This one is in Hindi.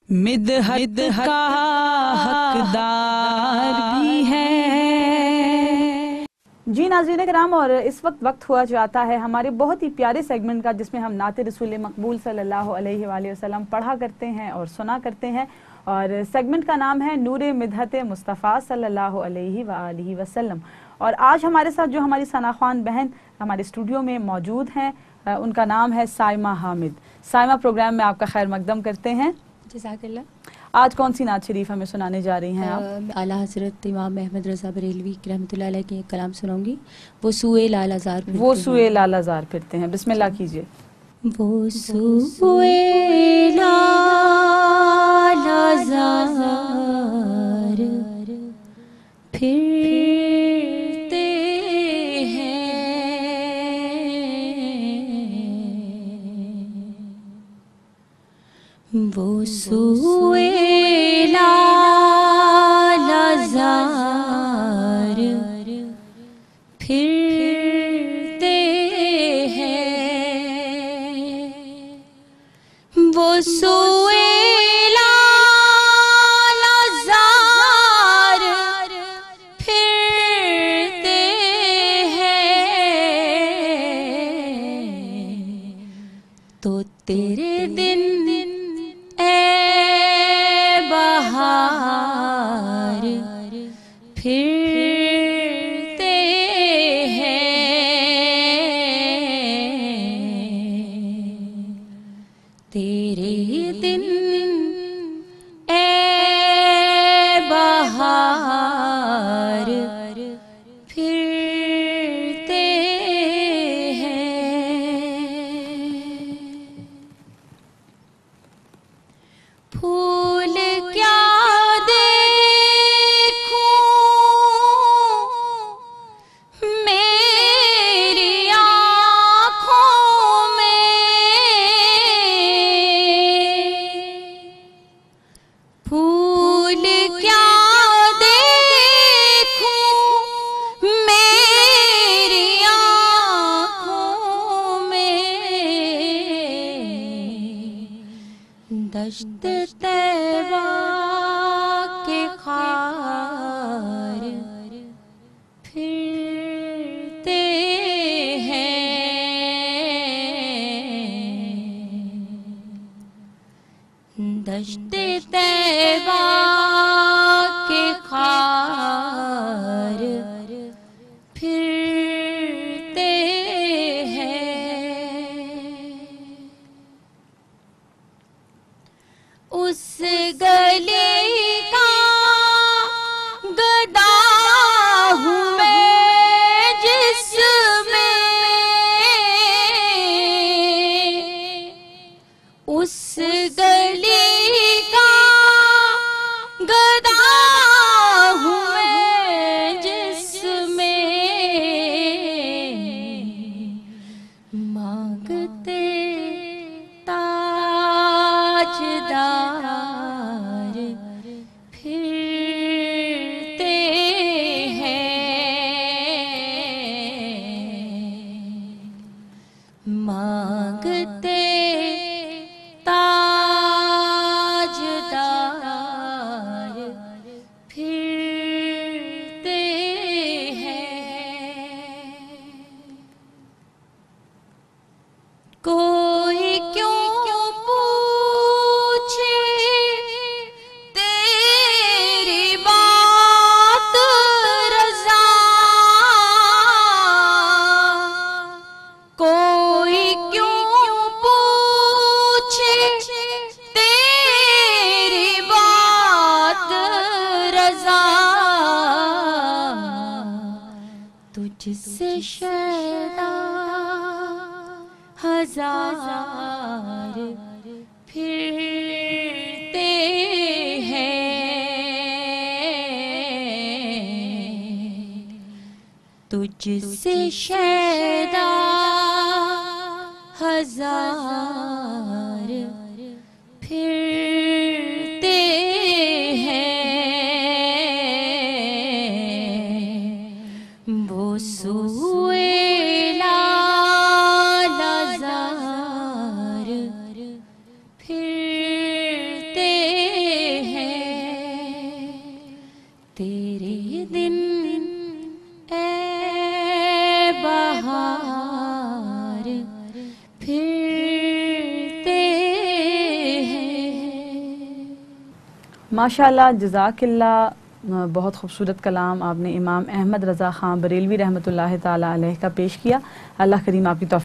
मिदहत का हकदार भी है। जी नाज़रीन किराम, और इस वक्त हुआ जाता है हमारे बहुत ही प्यारे सेगमेंट का, जिसमें हम नाते रसूल मकबूल सल्लल्लाहु अलैहि वसल्लम पढ़ा करते हैं और सुना करते हैं। और सेगमेंट का नाम है नूरे मिदहत मुस्तफ़ा सल्लल्लाहु अलैहि वसल्लम। और आज हमारे साथ जो हमारी सना खान बहन हमारे स्टूडियो में मौजूद हैं, उनका नाम है साइमा हामिद। साइमा, प्रोग्राम में आपका खैर मकदम करते हैं। जज़ाकल्लाह। आज कौन सी नात शरीफ हमें सुनाने जा रही हैं आप? आला हज़रत इमाम अहमद रज़ा बरेलवी रहमतुल्लाह अलैह के कलाम सुनाऊंगी। वो सूए लालाज़ार फिरते हैं। बिस्मिल्लाह कीजिए। वो सूए लालाज़ार फिरते हैं, वो सूए लालाज़ार फिरते हैं, वो सूए लालाज़ार फिरते हैं, तो तेरे दिन बहार फिरते हैं, तेरे दिन बहार फिरते हैं। फूल क्या देखूं मेरी आँखों में, फूल क्या देखूं मेरी आँखों में, दश्त तैबा के खार फिरते हैं, दश्त तैबा के खार फिरते हैं। उस गली का गदा हूँ मैं जिसमें, उस गली का गदा हूँ मैं जिसमें, मांगते ताजदार फिरते हैं, मांगते ताजदार फिरते हैं। कोई क्यों पूछे तेरी बात रज़ा, कोई क्यों पूछे तेरी बात रज़ा, तुझसे शैदा हजार फिरते हैं, तुझसे शैदा हजार फिरते हैं, वो सूए लालाज़ार फिरते तेरे दिन बहार फिरते हैं। माशाल्लाह, जज़ाकिल्लाह। बहुत खूबसूरत कलाम आपने इमाम अहमद रज़ा ख़ान बरेलवी रहमतुल्लाह ताला अलैह का पेश किया। अल्लाह करीम आपकी तौफीक